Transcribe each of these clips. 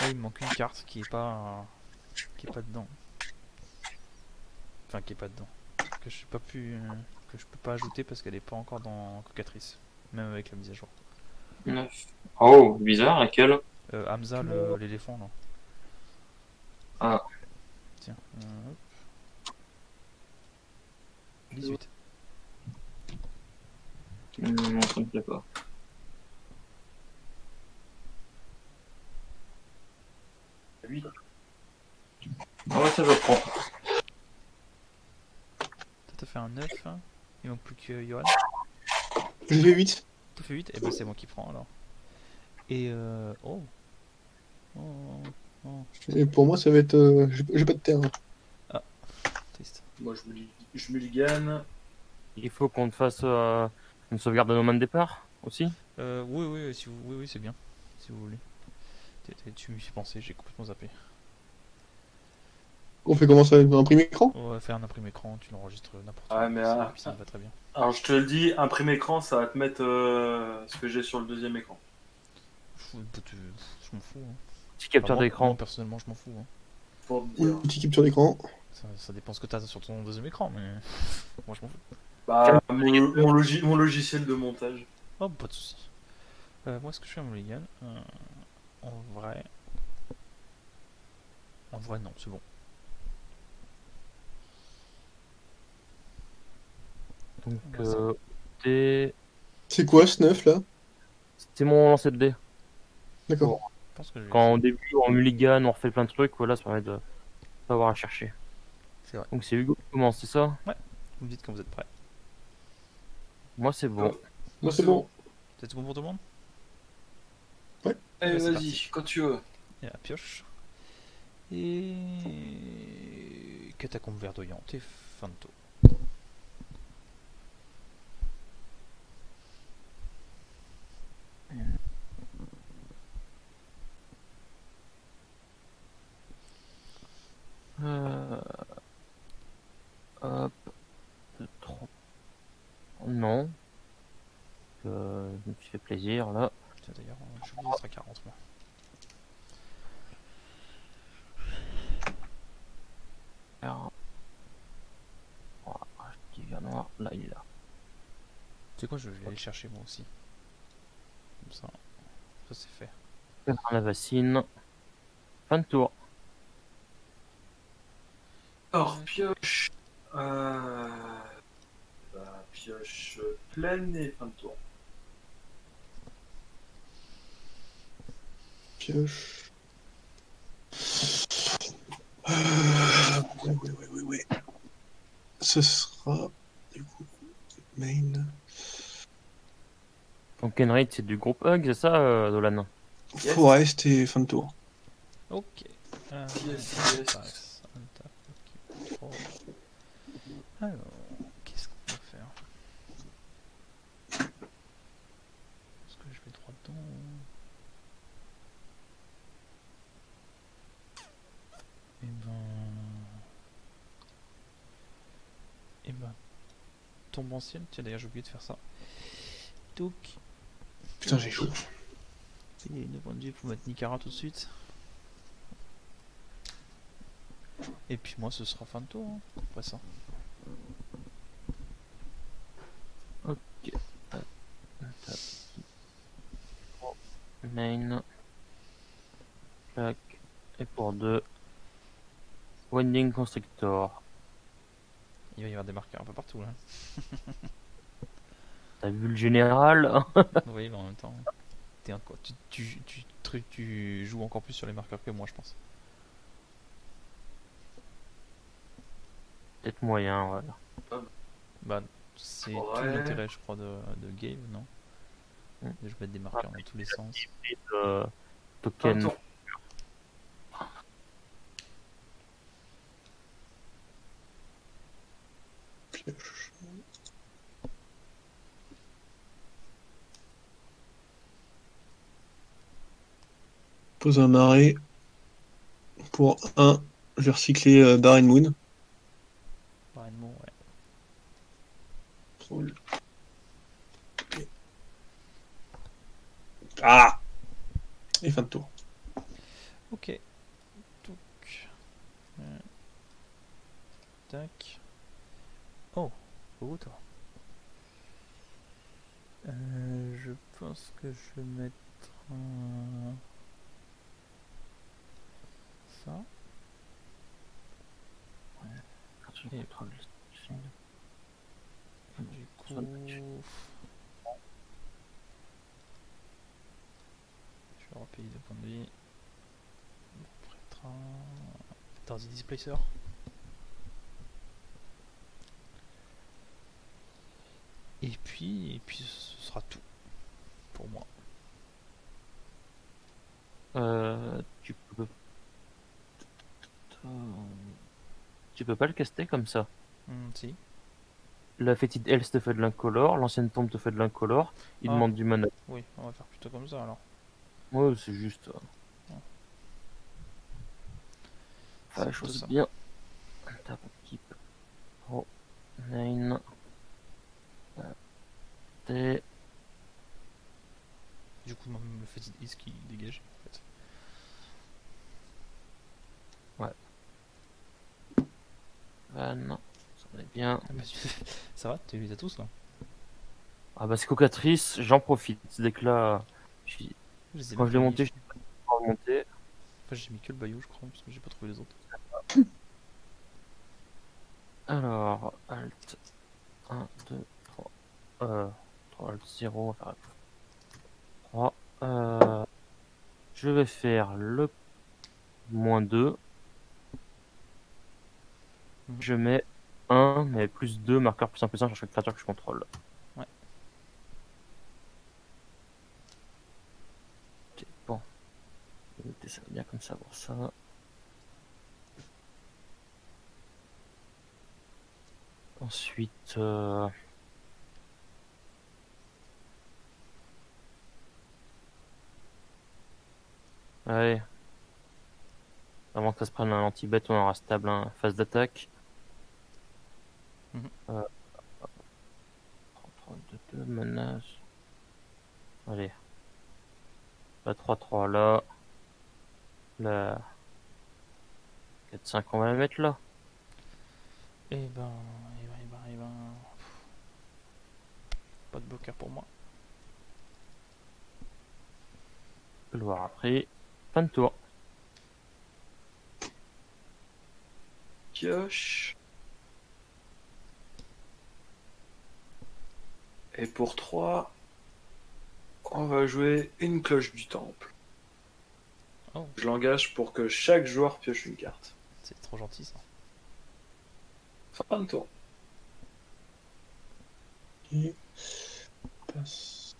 Là, il me manque une carte qui est pas dedans. Enfin, qui est pas dedans. Que je pas pu, que je peux pas ajouter parce qu'elle est pas encore dans Cocatrice, même avec la mise à jour. 9. Oh, bizarre, laquelle? Hamza, l'éléphant, là. Ah, Tiens, 18. non, ça me plaît pas. Oui. Ah ouais, ça je prends. Toi, t'as fait un 9, hein. Il manque plus que Johan. J'ai fait 8. T'as fait 8. Et ben c'est moi qui prends alors. Et oh. Oh, oh. Et pour moi, ça va être. J'ai pas de terre. Ah, triste. Moi, je mulligane. Il faut qu'on te fasse une sauvegarde de nos mains de départ aussi. Oui, oui, si vous, oui, oui, c'est bien. Si vous voulez. Tu m'y fais penser, j'ai complètement zappé. On fait comment ça? Un prime écran? On va faire un imprimé écran, tu l'enregistres n'importe où. Ouais, mais Et puis ça me va très bien. alors je te le dis, imprime écran, ça va te mettre ce que j'ai sur le deuxième écran. Je m'en fous. Hein. Petit Enfin, capteur moi, d'écran. personnellement, je m'en fous. Hein. Pour te Ou dire. une petite capture d'écran? Ça dépend ce que t'as sur ton deuxième écran, mais moi je m'en fous. Bah, mon logiciel de montage. Oh, pas de soucis. Moi, ce que je fais à mon légal, en vrai. En vrai, non, c'est bon. Donc, Ouais, c'est bon. C'est quoi ce 9 là? c'est mon lancer de dés. D'accord. Je pense que je vais Quand essayer. au début on mulligan, on refait plein de trucs, voilà, ça permet de pas avoir à chercher. C'est vrai. Donc c'est Hugo qui commence, c'est ça? Ouais, vous me dites quand vous êtes prêts. Moi c'est bon. Moi, c'est bon. C'est tout bon pour tout le monde? Ouais. Allez, c'est vas-y, parti. quand tu veux. Et la pioche. Et. Catacombe verdoyante et fin de tour. Euh... Hop. 3. Non. Je me suis fait plaisir là. Tiens, d'ailleurs, je vous laisserai 40 moi. Alors... Voilà, petit vert noir, là il est là. Tu sais quoi, je vais aller chercher moi aussi. Comme ça c'est fait. La bassine. Fin de tour. Alors, pioche. Pioche pleine et fin de tour. Pioche. Ouais. Ce sera. Du coup. Main. Donc Kenrith c'est du groupe Hug, c'est ça Dolan? Yes. Forest et fin de tour. Ok. Yes. Alors, qu'est-ce qu'on peut faire? Est-ce que je vais droit dedans? Et ben. Tombe ancienne. Tiens, d'ailleurs, j'ai oublié de faire ça. Donc. Putain, j'ai chaud. Il y a une bonne vue pour mettre Nicara tout de suite. Et puis moi, ce sera fin de tour. Hein, après ça. Ok. Main. Clac. Et pour 2. Winding Constrictor. Il va y avoir des marqueurs un peu partout là. T'as vu le général? Oui, mais en même temps, tu joues encore plus sur les marqueurs que moi, je pense. Peut-être moyen, voilà. Bah, c'est tout Ouais. l'intérêt, je crois, de Game, non? De je mettre des marqueurs dans tous les sens. Et Fin de token. tour. Pioche. Pose un arrêt. Pour 1, je vais recycler Barren Moon. Apparemment, ouais. Ah! Et fin de tour. Ok. Donc. Tac. Oh, oh toi. Je pense que je vais mettre ça. Quand tu Et- contrôles le Du coup, je vais repayer 2 points de vie. Prêtre 1. Tardy Displacer. Et puis ce sera tout pour moi. Tu peux. Tu peux pas le caster comme ça. Si. La fétide Hells te fait de l'incolore, l'ancienne tombe te fait de l'incolore, il Ah. demande du mana. Oui, on va faire plutôt comme ça alors. Ouais, c'est juste. C'est Enfin, la plutôt chose ça. bien. Tap, keep. Oh, 9. T. Du coup, même le fait is qui dégage en fait. Non, ça en est bien. Ah bah, ça va, tu les as tous là. Ah bah c'est cocatrice, j'en profite. Dès que là, Je les ai quand même je l'ai pas mis. monté, je l'ai pas remonté. Enfin, j'ai mis que le bayou, je crois, parce que j'ai pas trouvé les autres. Alors, Alt 1, 2, 3. 3, Alt 0, on va faire 3. Je vais faire le -2. Je mets 1, mais plus 2, marqueur plus 1 sur chaque créature que je contrôle. Ouais. Ok, bon. Je vais noter ça bien comme ça pour ça. Ensuite, ouais. Avant que ça se prenne un anti-bet, on aura stable en phase d'attaque. Mhm. 3, 2, 2, menace. Allez. La 3-3 là. La 4-5, on va la mettre là. Et ben. Pas de bloqueur pour moi. Je peux le voir après. Fin de tour. Pioche. Et pour 3, on va jouer une cloche du temple. Oh. Je l'engage pour que chaque joueur pioche une carte. C'est trop gentil ça. Fin de tour. Et passe.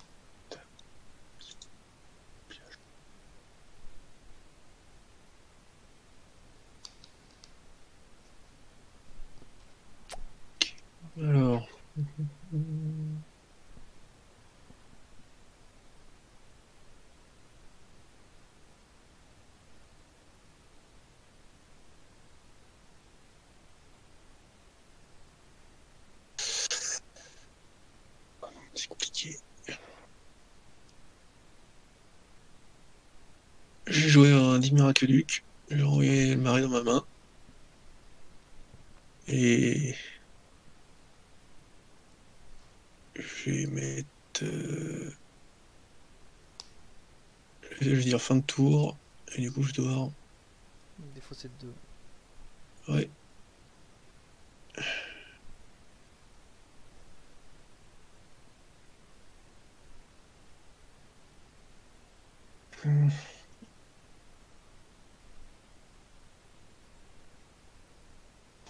Alors. C'est compliqué. J'ai joué un 10 Miraculuk. J'ai envoyé le mari dans ma main. Et je vais mettre. Je vais dire fin de tour. Et du coup, je dois. Le défaut c'est 2. Ouais.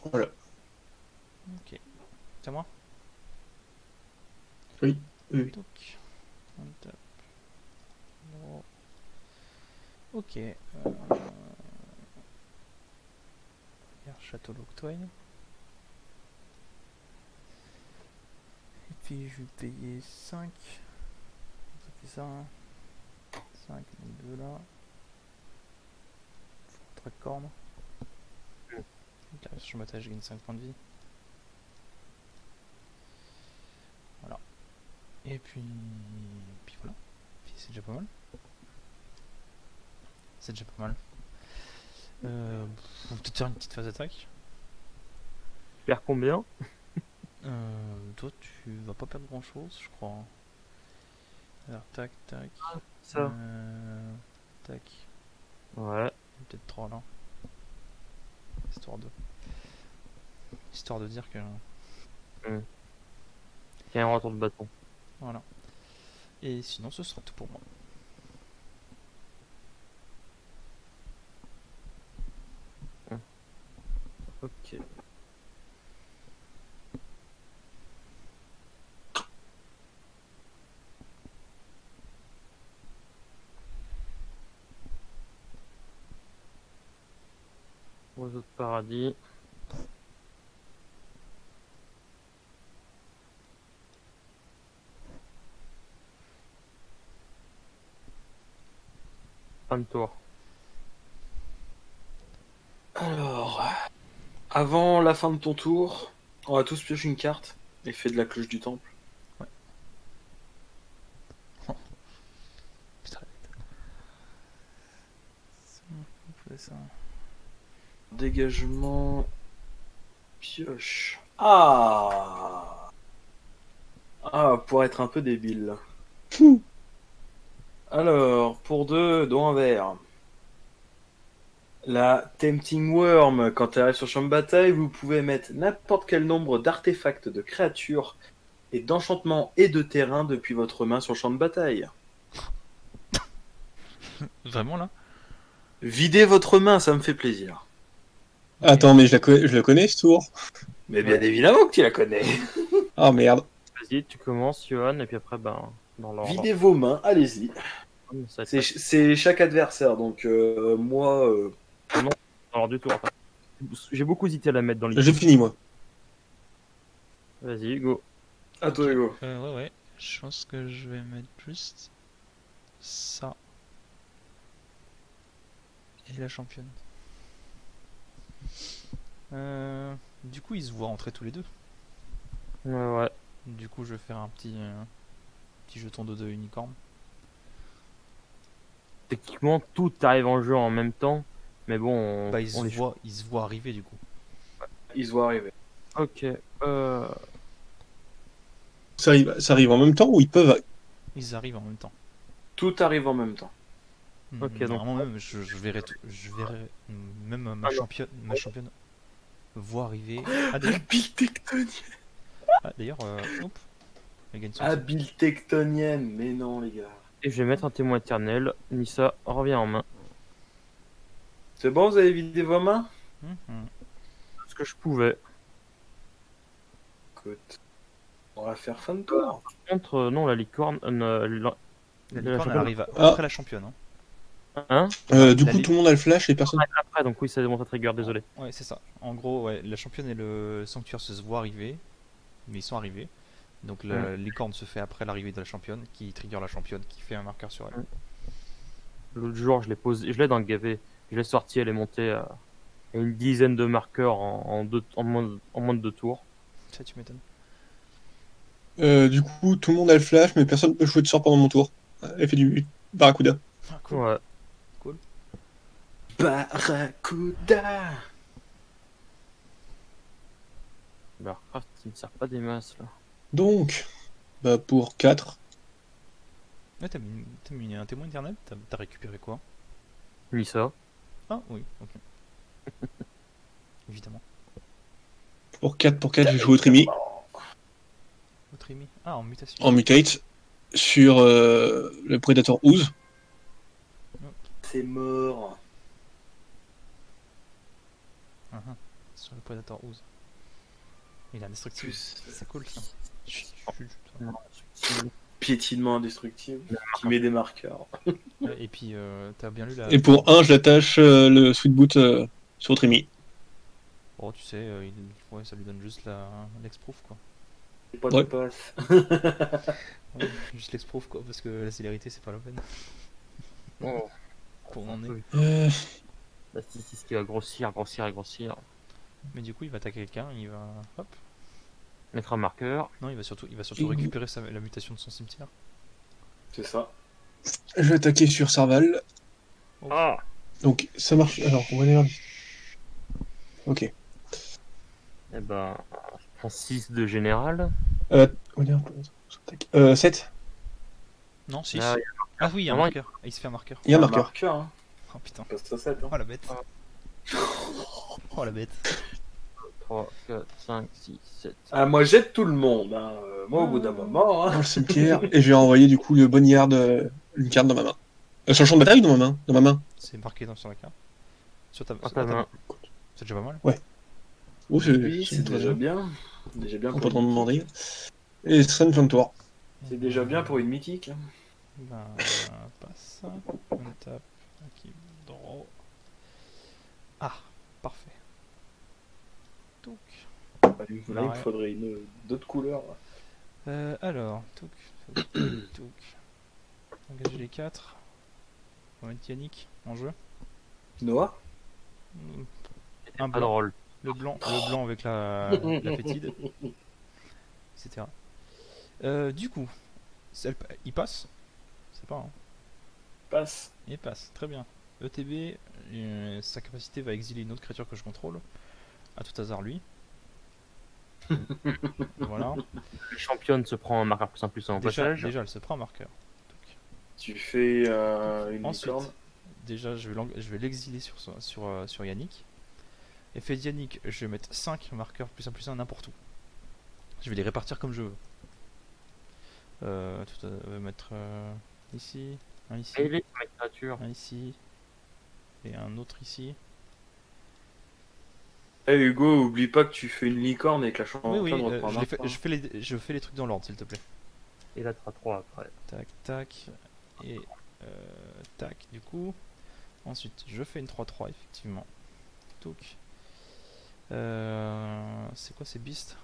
Voilà. Ok. C'est à moi. Oui. Oui. Donc. On tape. Non. Ok. Château Loctoine. Et puis je vais payer 5. Ça fait ça. Hein. 5, donc 2 là. Très corne. Donc, sur ma tâche, je gagne 5 points de vie. Voilà. Et puis voilà. Puis c'est déjà pas mal. C'est déjà pas mal. On peut peut-être faire une petite phase d'attaque. Tu perds combien? Toi, tu vas pas perdre grand chose, je crois. Alors, tac, tac. Ça. Tac. Ouais. Peut-être 3 là. Histoire de dire que. Il y a un retour de bâton. Voilà. Et sinon, ce sera tout pour moi. Ok. Oiseau de paradis. Fin de tour. Alors, avant la fin de ton tour, on va tous piocher une carte et fait de la cloche du temple. Putain, on fait ça. Dégagement. Pioche. Ah! Ah, pour être un peu débile. Alors, pour 2, dont un vert. La Tempting Worm, quand elle arrive sur champ de bataille, vous pouvez mettre n'importe quel nombre d'artefacts, de créatures et d'enchantements et de terrain depuis votre main sur le champ de bataille. Vraiment là? Videz votre main, ça me fait plaisir. Attends, mais je le connais ce tour. Mais bien évidemment que tu la connais. Ah merde. Vas-y, tu commences, Johan, et puis après, ben, dans l'ordre. Videz vos mains, allez-y. Ça va C'est être c'est chaque adversaire, donc moi... dans l'ordre du tour. Enfin, j'ai beaucoup hésité à la mettre dans les. J'ai fini moi. Vas-y, go. À toi, Hugo. Ouais. Je pense que je vais mettre juste ça. Et la championne. Du coup, ils se voient entrer tous les deux. Ouais. Du coup, je vais faire un petit jeton de 2 unicornes. Techniquement, tout arrive en jeu en même temps. Mais bon, Bah, ils on les se voient arriver du coup. Ils se voient arriver. Ok. Ça arrive en même temps ou ils peuvent. Ils arrivent en même temps. Tout arrive en même temps. Ok, donc- Normalement, même, je verrai tout. Je verrai même ma championne voit arriver. Ah, d'ailleurs, Habile tectonienne. hop, elle gagne son Habile tectonienne. Mais non, les gars. Et je vais mettre un témoin éternel. Nissa revient en main. C'est bon, vous avez vidé vos mains? Ce que je pouvais. Écoute, on va faire fin de tour. Par contre, non, la licorne. La licorne, elle championne- arrive Ah. après la championne. Hein. Hein? Du La coup, li- tout le monde a le flash et personne. Après, donc oui, ça démontre à trigger, désolé. Ouais, c'est ça. En gros, ouais, la championne et le sanctuaire se voient arriver, mais ils sont arrivés. Donc la licorne se fait après l'arrivée de la championne, qui trigger la championne, qui fait un marqueur sur elle. L'autre jour, je l'ai posé, je l'ai dans le gavé. Je l'ai sorti, elle est montée à une dizaine de marqueurs en moins de 2 tours. Ça, tu m'étonnes. Du coup, tout le monde a le flash, mais personne peut jouer de sort pendant mon tour. Elle fait du Barracuda. Ah, cool. Ouais. Barracuda. Barcraft, il me sert pas des masses là. Donc, bah pour 4. Ouais, t'as mis un témoin éternel. T'as récupéré quoi? Nissa. Ah oui, ok. Évidemment. Pour 4, j'ai joué au Trimi Votre imi. Ah, en mutation. en mutate sur le Predator Ooze. C'est mort. Sur le Predator Ooze. Il a indestructible. Plus C'est cool ça. Chut. piétinement indestructible qui met des marqueurs. Et puis, t'as bien lu la. Et pour 1, je l'attache le Sweet Boot sur Trimi. Oh, tu sais, ouais, ça lui donne juste l'exproof quoi. Pas de Ouais. passe. Ouais, juste l'exproof quoi, parce que la célérité c'est pas la peine. Oh. Pour en est. La statistique qui va grossir. Mais du coup, il va attaquer quelqu'un, il va. Hop. Mettre un marqueur. Non, il va surtout récupérer la mutation de son cimetière. C'est ça. Je vais attaquer sur Sarval. Ah. Donc, ça marche. Alors, on va aller regarder. Ok. Eh ben, je prends 6 de général. On va dire... 7. Non, 6. Là, Ah oui, il y a un Non, non, marqueur. Ah, il se fait un marqueur. Il y a un Un marqueur. marqueur, hein. Oh putain. Passe à 7, hein. Oh la bête. Oh la bête. 3, 4, 5, 6, 7. Ah, moi, j'aide tout le monde, hein. Moi, au bout d'un moment, Dans hein. le cimetière. Et je vais envoyer du coup le Boneyard, une carte dans ma main. Sur le champ de bataille ou dans ma main? Dans ma main. C'est marqué sur la carte. Sur Dans ta ta main. C'est déjà pas mal. Oh, Oui, c'est c'est très déjà bien. bien. Déjà bien On pour peut une t'en mythique. demander. Et ce serait une fin de tour. C'est déjà bien pour une mythique. Hein. Ben, passe. On tape. Ok, draw. Ah, parfait. Donc. Là, il me Ouais. faudrait d'autres couleurs. Alors, touk. Engager les 4. On va mettre Yannick en jeu. Noah Un Pas blanc. drôle. Le blanc avec la fétide. Etc. Du coup, il passe. C'est pas, hein. Passe. Il passe, très bien. ETB, sa capacité va exiler une autre créature que je contrôle. À tout hasard, lui. Voilà. Le championne se prend un marqueur +1/+1 au passage. Déjà, elle se prend un marqueur. Donc, Tu fais une ensuite, licorne. déjà, je vais l'exiler sur Yannick. Effet de Yannick, je vais mettre 5 marqueurs +1/+1 n'importe où. Je vais les répartir comme je veux. On va mettre ici, un ici, Et les créatures. un ici, et un autre ici. Eh Hugo, oublie pas que tu fais une licorne et que la Oui, championne reprend un marqueur. je fais les trucs dans l'ordre, s'il te plaît. Et là, tu as 3 après. Tac, tac, et tac, du coup. Ensuite, je fais une 3-3, effectivement. Touk. C'est quoi ces beasts?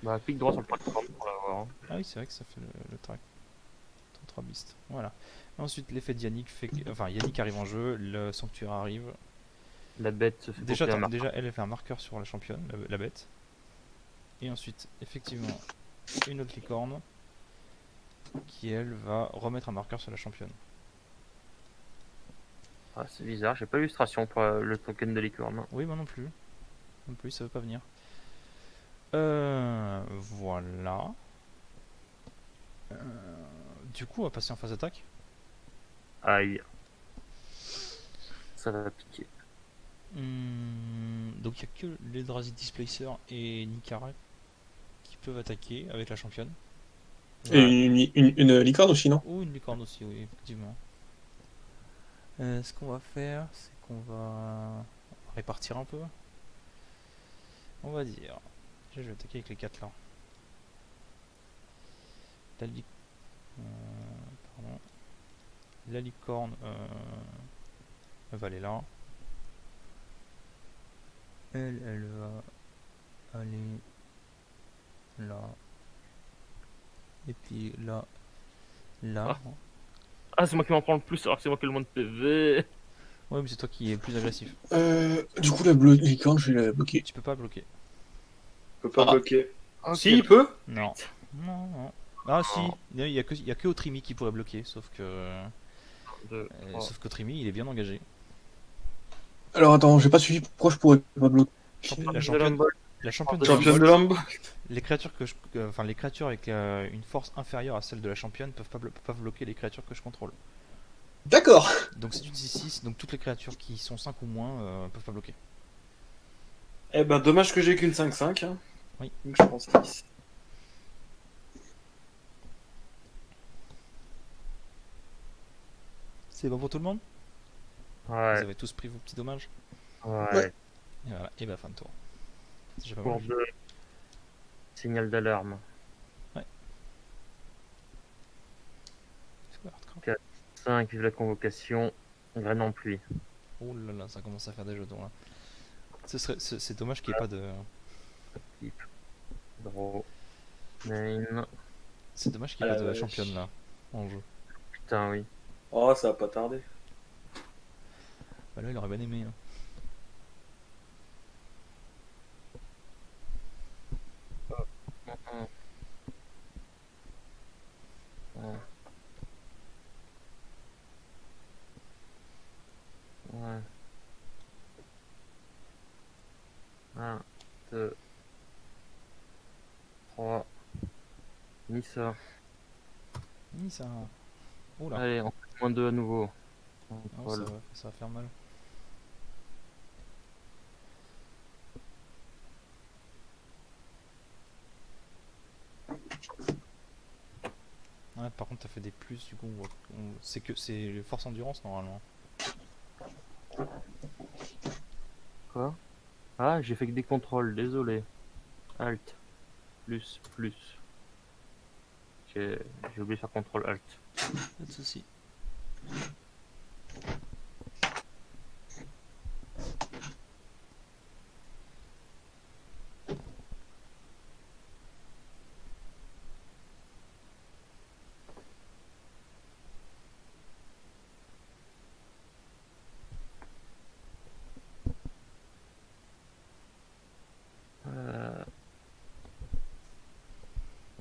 Bah, clique droit sur le plateforme pour l'avoir. Hein. Ah oui, c'est vrai que ça fait le track. 3 beasts, voilà. Ensuite, l'effet de Yannick fait que... Enfin, Yannick arrive en jeu, le sanctuaire arrive. La bête se fait Déjà, couper un marqueur. déjà, elle fait un marqueur sur la championne, la bête. Et ensuite, effectivement, une autre licorne qui, elle, va remettre un marqueur sur la championne. Ah, c'est bizarre, j'ai pas l'illustration pour le token de licorne. Oui, moi non plus. Non plus, ça veut pas venir. Voilà. Du coup, on va passer en phase attaque. Aïe. Ça va piquer. Donc, il n'y a que l'Eldrazi Displacer et Nikara qui peuvent attaquer avec la championne. Et une licorne aussi, non? Ou une licorne aussi, oui, effectivement. Ce qu'on va faire, c'est qu'on va répartir un peu. On va dire. Déjà, je vais attaquer avec les 4 là. La, pardon. La licorne, elle va aller là. Elle va aller là. Et puis là. Là. Ah, c'est moi qui m'en prends le plus alors que c'est moi qui ai le moins de PV. Ouais, mais c'est toi qui es le plus agressif. Du coup, la licorne, je vais la bloquer. Tu peux pas bloquer. Il peut pas Ah. bloquer. Ok. Si, il peut. Non. Non, non. Ah si, il y a que Otrimi qui pourrait bloquer, sauf que sauf qu'Otrimi il est bien engagé. Alors attends, j'ai pas suivi pourquoi je pourrais pas bloquer. La championne de Championne de Lumbold, Lambo. les créatures enfin les créatures avec une force inférieure à celle de la championne peuvent bloquer les créatures que je contrôle. D'accord. Donc c'est une 6-6, donc toutes les créatures qui sont 5 ou moins peuvent pas bloquer. Eh ben, dommage que j'ai qu'une 5-5. Hein. Oui. Donc je pense 10. C'est bon pour tout le monde? Vous Ouais. avez tous pris vos petits dommages? Ouais. Et voilà, et bah fin de tour. C'est déjà pas Pour mal. 2. Signal d'alarme. C'est quoi hardcore? 5, vive la convocation. Graine en pluie. Oh là là, ça commence à faire des jetons là. C'est dommage qu'il n'y ait pas de. Draw. Name. C'est dommage qu'il y ait pas de championne là en jeu. Putain, oui. Oh, ça va pas tarder. Bah là il aurait bien aimé. Hein. Nissa. Ni ça. Oula. Allez, on fait -2 à nouveau. Oh, Contrôle. ça va faire mal. Ouais, par contre, t'as fait des plus, du coup, c'est que c'est force endurance normalement. Quoi? Ah, j'ai fait que des contrôles, désolé. Alt. Plus. Ok, j'ai oublié de faire contrôle Alt. Pas de soucis.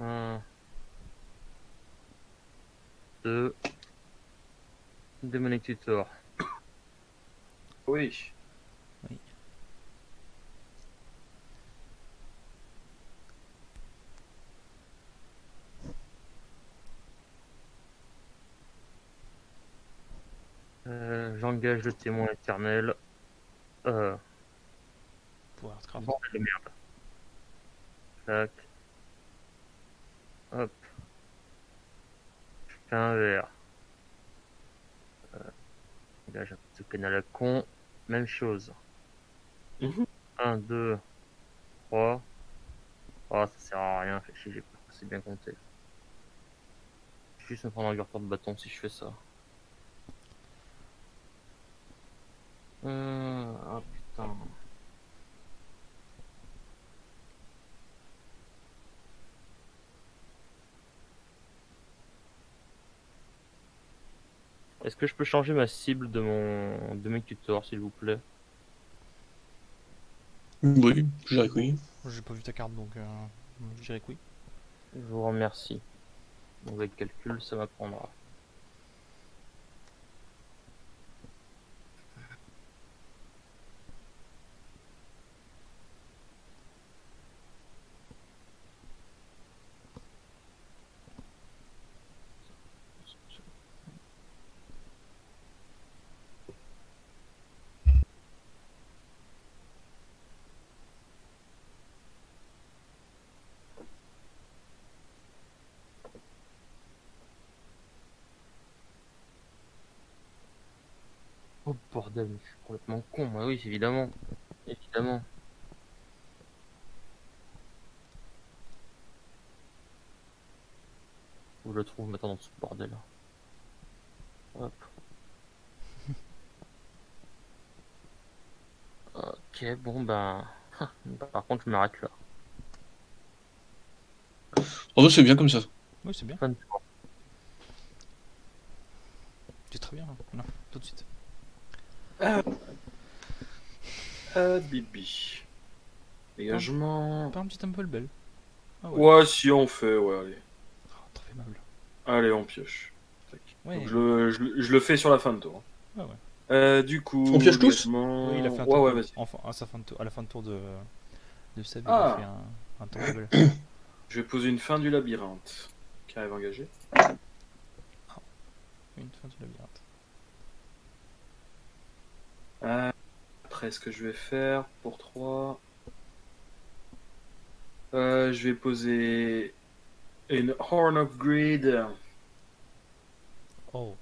Un, deux. Demonic Tutor. Oui. Oui. J'engage le témoin éternel. Pour Hardcraft. Bordel de merde. Tac. Hop. Je fais un verre. Engage un petit canal à con. Même chose. Mhm. 1, 2, 3. Oh, ça sert à rien. Fait chier, j'ai pas assez bien compté. Je vais juste me prendre un retour de bâton si je fais ça. Oh putain. Est-ce que je peux changer ma cible de mes tutors, s'il vous plaît? Oui, je dirais que oui. J'ai pas vu ta carte donc je dirais que oui. Je vous remercie. Mauvais calcul, ça m'apprendra. Oh bordel, mais je suis complètement con, moi oui, évidemment. Évidemment. Où je le trouve maintenant dans ce bordel. Hop. Ok, bon ben. Par contre, je m'arrête là. Oh, c'est bien comme ça. Oui, c'est bien. Fin de tour. C'est très bien. Là, tout de suite. Bibi. Dégagement. Pas un petit Humble Bell. Ah Ouais, si on fait, ouais, allez. Oh, trop aimable. Allez, on pioche. Tac. Ouais. Donc, je le fais sur la fin de tour. Ouais, ouais. Du coup, On pioche tous dégagement... Oui, il a fait un Ouais, tour. ouais, vas-y. Enfin, à la fin de tour de Seb, il Ah. a fait un Humble. Je vais poser une fin du labyrinthe. Qui arrive engagé. Une fin du labyrinthe. Après, ce que je vais faire pour 3... je vais poser une Horn of Greed. Oh.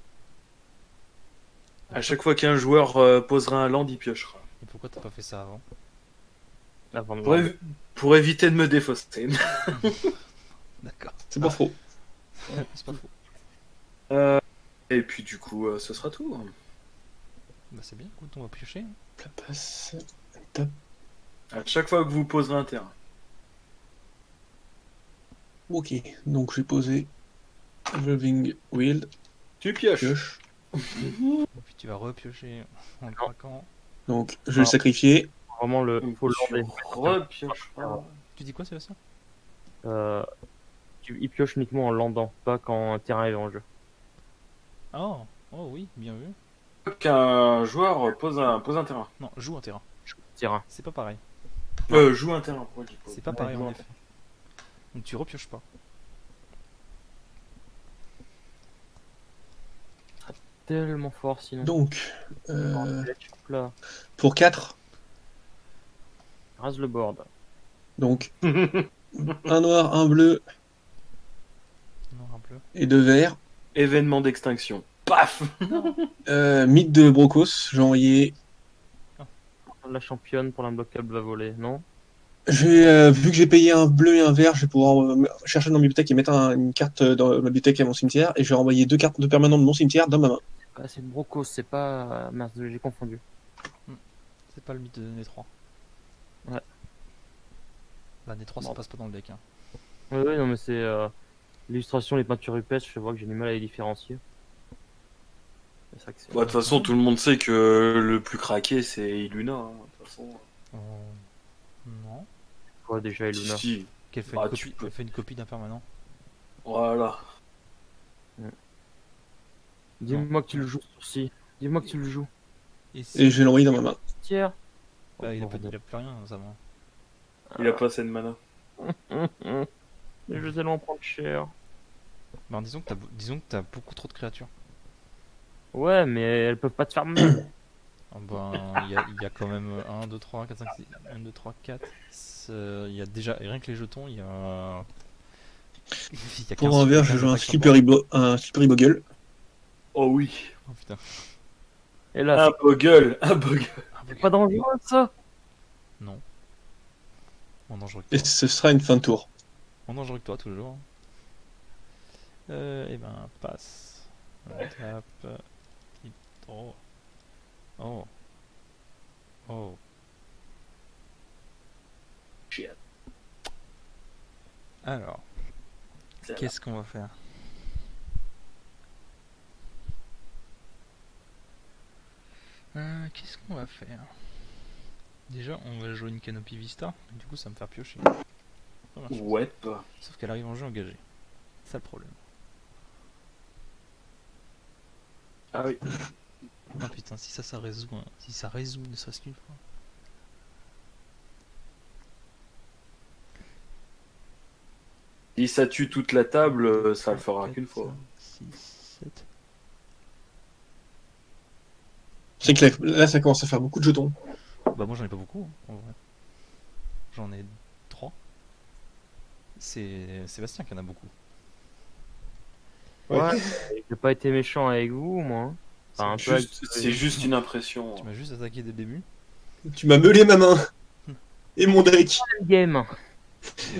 À chaque fois qu'un joueur posera un land, il piochera. Et pourquoi t'as pas fait ça avant? Avant de Pour, lancer. pour éviter de me défausser. D'accord. C'est pas faux. C'est pas faux. Et puis du coup, ce sera tout. Bah c'est bien, écoute, on va piocher. La passe. Tape. À chaque fois que vous poserez un terrain. Ok, donc j'ai posé Revolving Wheel, Tu pioches. pioche. Et puis tu vas repiocher en craquant. Donc je vais le sacrifier. Vraiment le faut Tu lander. repiocheras. Tu dis quoi, Sébastien? Il pioche uniquement en landant, pas quand un terrain est en jeu. Oh, oh oui, bien vu. Qu'un joueur pose un terrain. Non, joue un terrain. Terrain. C'est pas pareil. Joue un terrain, pourquoi je dis pose. C'est pas pareil en effet. Donc tu repioches pas. tellement fort sinon. Donc, Là, pour 4, rase le board. donc un noir, un bleu Noir, un bleu. et 2 verts. Événement d'extinction. Paf. Mythe de Brocos, j'ai envoyé. La championne pour l'imbloquable va voler, non? Vu que j'ai payé un bleu et un vert, je vais pouvoir chercher dans ma bibliothèque et mettre une carte dans ma bibliothèque à mon cimetière. Et je vais renvoyer 2 cartes de permanent de mon cimetière dans ma main. Ah, c'est le Brocos, c'est pas. Mince, j'ai confondu. C'est pas le mythe de Né3. Ouais. Bah, Né3 ça Bon. passe pas dans le deck. Hein. Ouais, non, mais c'est. L'illustration, les peintures rupestres, je vois que j'ai du mal à les différencier. C'est ça que c'est. Bah, de toute façon, tout le monde sait que le plus craqué, c'est Iluna. Hein, de toute façon. Non. Quoi déjà, Eluna? Si. Qu'elle fait, Bah, une tu copie, peux. elle fait une copie d'un permanent. Voilà. Dis-moi que tu le joues, Sourcy. Dis-moi que tu le joues. Et Et je vais l'envoyer dans ma main. Tiens. bah, il a bordel. plus rien dans sa main. Il a pas assez de mana. Mais je vais tellement prendre cher. Bah, disons que t'as beaucoup trop de créatures. Ouais, mais elles peuvent pas te faire mal. Ah bah, il y a quand même 1, 2, 3, 4, 5, 6, 1, 2, 3, 4. Il y a déjà, rien que les jetons, il y a. Il y a Pour 15 un vert, je 15 joue un attaques sur le Slippery Bogle. Oh oui. board. Oh putain. Et là, Un Bogle. Un Bogle. c'est pas dangereux ça. Non. Moins dangereux que Et toi. ce sera une fin de tour. Moins dangereux que toi, toujours. Et ben, passe. On tape. Keep draw. Oh. Oh. Shit. Alors, qu'est-ce qu'on va faire? Qu'est-ce qu'on va faire? Déjà, on va jouer une Canopy Vista, du coup ça va me faire piocher. Première chose. Ouais. Sauf qu'elle arrive en jeu engagée. C'est ça le problème. Ah oui. Ah putain, si ça résout, hein. Si ça résout ne serait-ce qu'une fois. Si ça tue toute la table, ça le fera qu'une fois. 6, 7. C'est que là, ça commence à faire beaucoup de jetons. Bah moi j'en ai pas beaucoup, hein, en vrai. J'en ai 3. C'est Sébastien qui en a beaucoup. Ouais. J'ai pas été méchant avec vous, moi. Enfin, un peu avec- C'est juste une impression. Tu m'as juste attaqué dès le début. Tu m'as meulé ma main. Et mon deck. game.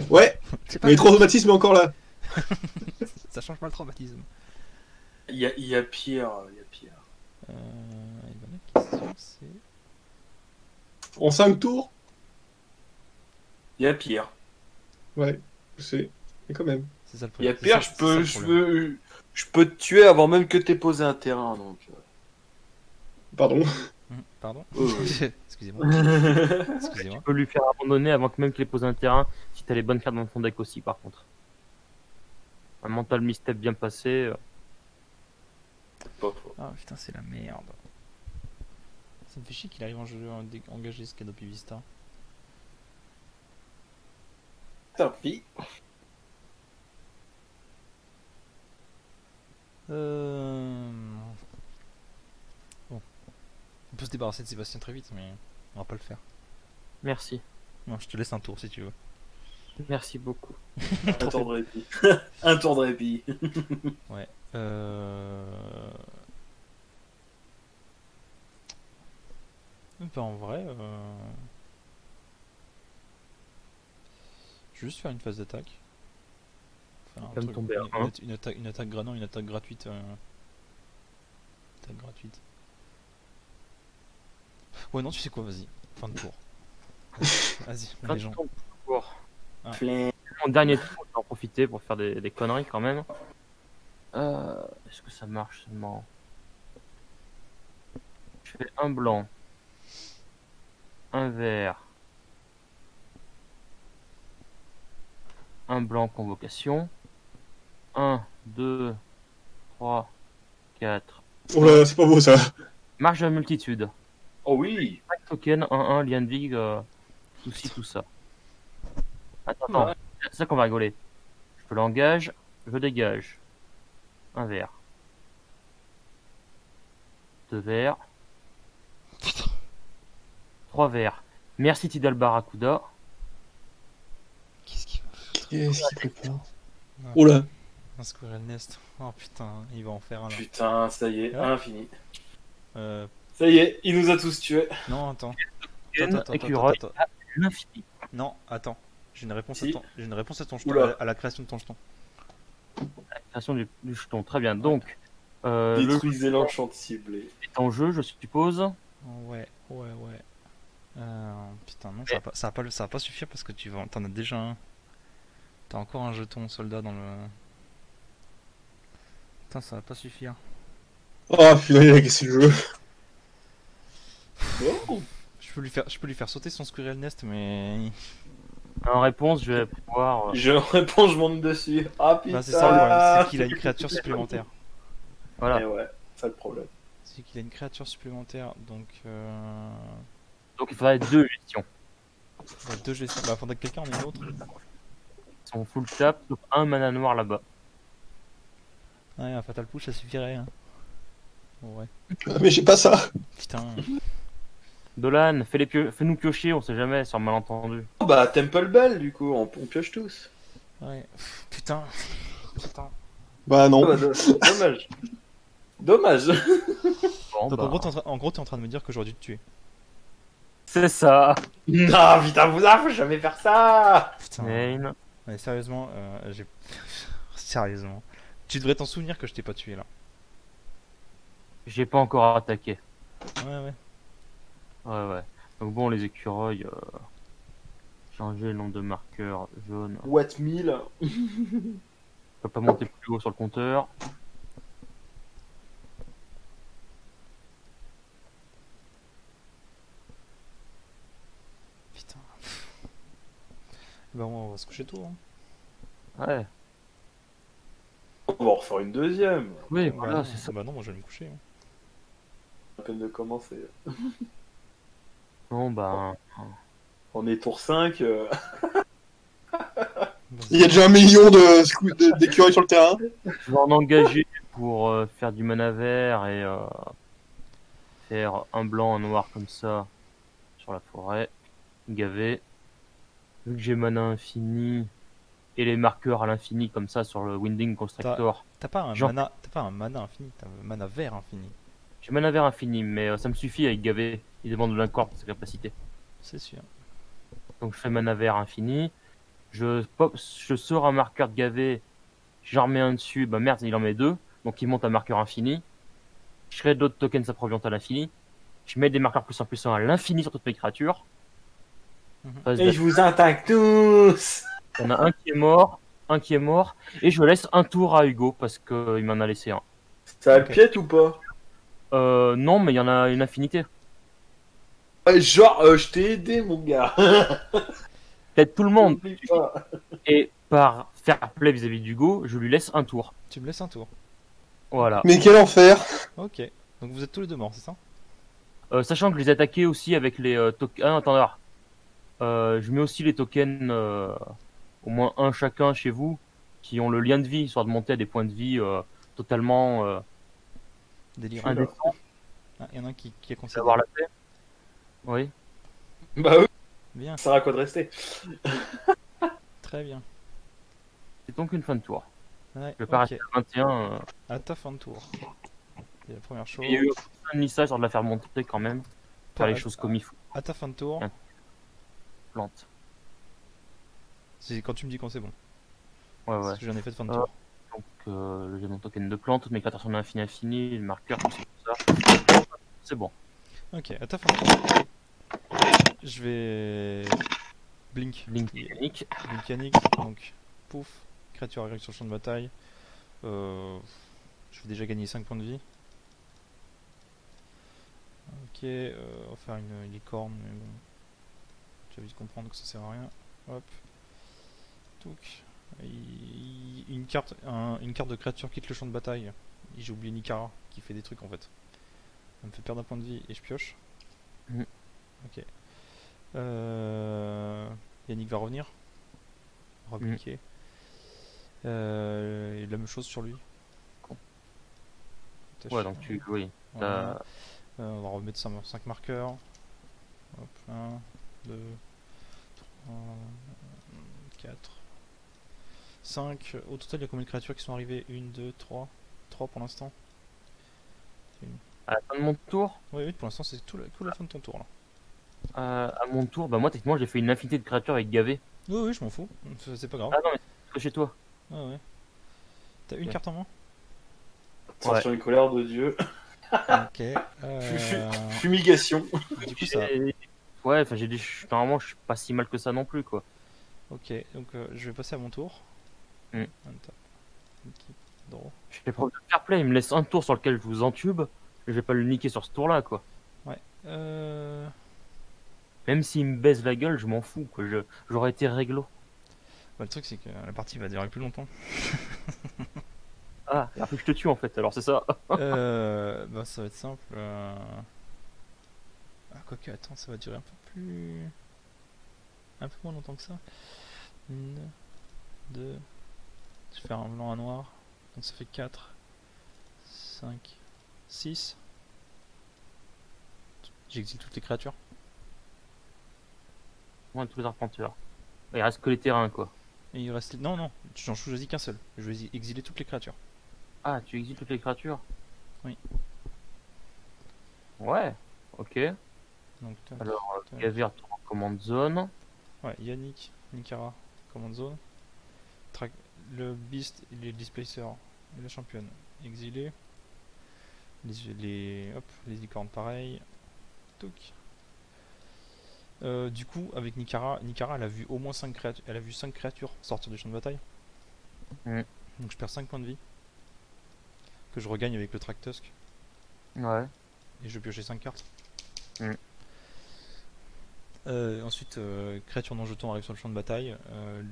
Ouais, C'est mais les 3 automatismes est encore là. Ça change pas le traumatisme. Il y a pire. Il y a pire. Et ben, la question c'est... En 5 tours. Il y a pire. Ouais, je sais. Mais quand même. C'est ça le Il y problème. a pire, je peux te tuer avant même que t'aies posé un terrain, donc. Pardon. Pardon. Ouais. Excusez-moi. Excusez-moi. Tu peux lui faire abandonner avant que même qu'il ait posé un terrain, si t'as les bonnes cartes dans ton deck aussi, par contre. Un mental misstep bien passé. Pas faux. Ah putain, c'est la merde. Ça me fait chier qu'il arrive en jeu engagé ce Canopy Vista. Tant pis. Bon. On peut se débarrasser de Sébastien très vite, mais on va pas le faire. Merci. Non, je te laisse un tour si tu veux. Merci beaucoup. Un tour de répit. Un tour de répit. Ouais. Bah, en vrai, je vais juste faire une phase d'attaque. Faire un Comme truc- tomber à une, un. une attaque granant, une attaque gratuite. Attaque gratuite. Ouais, non, tu sais quoi, vas-y. Fin de tour. Vas-y, les gens. Ah. Mon dernier tour, je vais en profiter pour faire des conneries quand même. Est-ce que ça marche seulement? Je fais un blanc, un vert, un blanc convocation, 1, 2, 3, 4. Oh là, c'est pas beau ça. Marge de multitude. Oh oui. 5 tokens, 1, lien de vig, tout ci, tout ça. Attends, c'est ça qu'on va rigoler. Je l'engage, je dégage. Un vert. 2 verts. 3 verts. Merci Tidal Barracuda. Qu'est-ce qu'il Qu'est-ce qu'il prépare? Ah, Oh là. un Squirrel Nest. Oh putain, il va en faire un là. Putain, ça y est, Ouais. infini. Euh, Ça y est, il nous a tous tués. non, attends. Écureuil Attends. à l'infini. Non, attends. J'ai une réponse Si. j'ai une réponse à ton jeton, Oula. à la création de ton jeton. Création du jeton, très bien. Donc, le jeu Détruisez l'enchant ciblé. est en jeu, je suppose. Ouais. Putain, non, ça va pas suffire parce que t'en as déjà un. T'as encore un jeton soldat dans le. Putain, ça va pas suffire. Oh purée, qu'est-ce que je veux? Oh. Je peux lui faire sauter son Squirrel Nest, mais. En réponse, je vais pouvoir. Je réponds, je monte dessus. Ah putain. Bah, c'est ça le problème, c'est qu'il a une créature supplémentaire. Voilà. Eh ouais, ça le problème. C'est qu'il a une créature supplémentaire, donc. Donc il faudrait 2 gestions. Bah, deux gestions. Bah, faudrait que quelqu'un en ait une autre. Ils sont full tap, sauf un mana noir là-bas. Ouais, un Fatal Push, ça suffirait. Hein. Ouais. Mais j'ai pas ça. Putain. Dolan, fais-nous piocher, on sait jamais, sur malentendu. Oh bah, Temple Bell, du coup, on pioche tous. Ouais. Putain. Bah Ah non. bah, dommage. Dommage. Bon, Donc bah, en gros, t'es en train de me dire que j'aurais dû te tuer. c'est ça. Non, putain, faut jamais faire ça. Putain. Main. Ouais, sérieusement, Sérieusement. Tu devrais t'en souvenir que je t'ai pas tué là. J'ai pas encore attaqué. Ouais. Ouais. Donc bon, les écureuils, changer le nombre de marqueurs jaunes. What 1000. Je peux pas monter plus haut sur le compteur. Putain. Bah, on va se coucher tôt. Hein. Ouais. On va en refaire une deuxième. Oui, Bah, voilà, non, c'est ça. Bah non, moi je vais me coucher. Hein. À peine de commencer. Bon, bah, On est tour 5. Il y a déjà 1 million d'écureuils sur le terrain. je vais en engager pour faire du mana vert et faire un blanc, un noir comme ça sur la forêt. Gavé. Vu que j'ai mana infini et les marqueurs à l'infini comme ça sur le Winding Constructor. T'as pas un Genre- mana infini, t'as un mana vert infini. J'ai mana vert infini, mais ça me suffit avec Gavé. Il demande de l'incorp pour sa capacité. C'est sûr. Donc je fais mana vert infini. Je sors un marqueur de Gavé. J'en remets un dessus. Bah merde, il en met 2. Donc il monte un marqueur infini. Je crée d'autres tokens s'approviant à l'infini. Je mets des marqueurs plus en à l'infini sur toutes mes créatures. Phase Et de- je vous attaque tous. Il y en a un qui est mort. Et je laisse un tour à Hugo parce qu'il m'en a laissé un. Ça a Ok. le pied ou pas? Non, mais il y en a une infinité. Genre, je t'ai aidé, mon gars. Peut-être tout le monde. N'oublie pas. Et par fair play vis-à-vis d'Hugo, je lui laisse un tour. Tu me laisses un tour. Voilà. Mais quel enfer. Ok. Donc vous êtes tous les deux morts, c'est ça? Sachant que je les attaquais aussi avec les tokens. Ah, non, attends, alors. Je mets aussi les tokens, au moins un chacun chez vous, qui ont le lien de vie, histoire de monter à des points de vie totalement Délirant. indécents, Ah, y en a un qui est concédé. d'avoir la paix. Oui. Bah oui, Bien, ça sert à quoi de rester? très bien. C'est donc une fin de tour. Ouais, Je vais pas ok. rester à 21. À ta fin de tour. C'est la première chose. Il y a eu un message de la faire monter quand même. Faire les choses comme il faut. À ta fin de tour. Ouais. Plante. C'est quand tu me dis quand c'est bon. Ouais, ouais. Parce que j'en ai fait de fin de Ah. tour. Donc j'ai mon token de plante, toutes mes créatures sont infini, le marqueur, tout ça. C'est bon. Ok, à ta fin de tour. Je vais. Blink. Link mécanique. Mécanique. Donc, pouf. Créature agressive sur le champ de bataille. Je vais déjà gagner 5 points de vie. Ok, on va faire une licorne, mais bon. Tu vas vite comprendre que ça sert à rien. Hop. Touc. Une carte de créature quitte le champ de bataille. J'ai oublié Nikara qui fait des trucs en fait. Ça me fait perdre un point de vie et je pioche. Mhm. Ok. Yannick va revenir. Rebliquer. Et la même chose sur lui. Tâche. Ouais, donc tu. Oui. Voilà. On va remettre 5 marqueurs. Hop, 1, 2, 3, 4, 5. Au total, il y a combien de créatures qui sont arrivées? 1, 2, 3. 3 pour l'instant. À la fin de mon tour, Oui, oui, pour l'instant, c'est tout la fin de ton tour là. à mon tour, bah moi techniquement j'ai fait une infinité de créatures avec gavé. Oui, oui, je m'en fous. C'est pas grave. Ah non mais c'est que chez toi. Ah ouais. T'as une Ok. carte en main? Attention, une colère de Dieu. Ok. Fumigation. Du coup, ça. Ouais, enfin j'ai des. Normalement je suis pas si mal que ça non plus quoi. Ok, donc je vais passer à mon tour. Hmm. Untap. Équipe, draw. Je fais preuve de fair play, il me laisse un tour sur lequel je vous entube. Je vais pas le niquer sur ce tour là quoi. Même s'il me baisse la gueule, je m'en fous quoi. J'aurais été réglo. Bah, le truc, c'est que la partie va durer plus longtemps. Ah, il faut que je te tue en fait, alors c'est ça. Bah, ça va être simple. Ah, quoique, attends, ça va durer un peu plus. Un peu moins longtemps que ça. 1, 2. Je vais faire un blanc, un noir. Donc ça fait 4, 5, 6. J'exile toutes les créatures. Ouais, tous les arpenteurs. Il reste que les terrains quoi. Et il reste. Non, non, j'en choisis qu'un seul. Je vais exiler toutes les créatures. Ah, tu exiles toutes les créatures? Oui. Ouais, ok. Donc, Alors, tac. Gavir en commande zone. Ouais, Yannick, Nikara, command zone. Le Beast, les Displacers et la championne exilés. Les licornes pareil. Touc. Du coup, avec Nikara, elle a vu au moins 5 créatures. Elle a vu 5 créatures sortir du champ de bataille. Mm. Donc je perds 5 points de vie. Que je regagne avec le Tractusk. Ouais. Et je vais piocher 5 cartes. Mm. Ensuite, créature non jeton arrive sur le champ de bataille.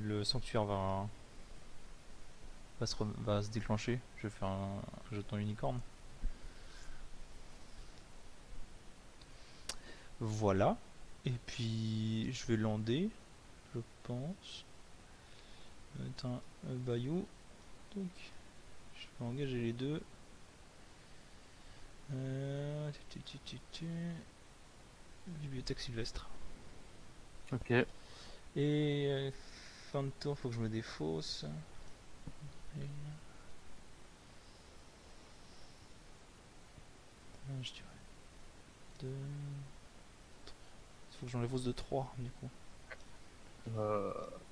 Le sanctuaire va se déclencher. Je vais faire un jeton unicorne. Voilà. Et puis je vais lander, je pense. C'est un bayou. Donc je vais engager les deux. Bibliothèque Sylvestre. Ok. Et fin de tour, faut que je me défausse. Je dirais 2. Il faut que j'enlève hausse de 3 du coup.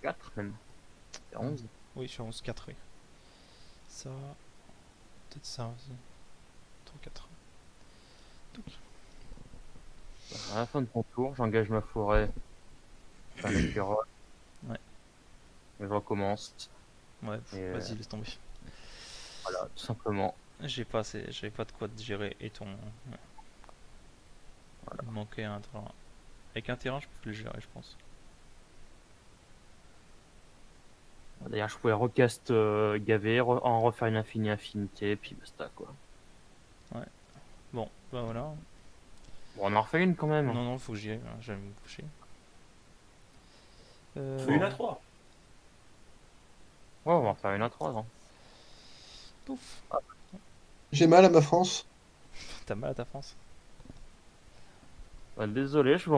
4 même. C'est 11. Oui, je suis à 11, 4, oui. Ça. Peut-être ça aussi. 3, 4. À la fin de mon tour, j'engage ma forêt. Enfin, le Pyrrhon. Ouais. Et je recommence. Ouais, Et vas-y, laisse tomber. Voilà, tout simplement. J'avais pas de quoi te gérer et ton. Ouais. Voilà. Il me manquait un terrain. Avec un terrain, je peux le gérer, je pense. D'ailleurs, je pouvais recast Gavé, en refaire une infinité, puis basta quoi. Bon, bah voilà. Bon, on en refait une quand même. Non, non, faut que j'y aille, hein, j'allais me coucher. Une à 3. Ouais, on va en faire une à 3. Hein. Pouf. J'ai mal à ma France. T'as mal à ta France. Bah, désolé, je vous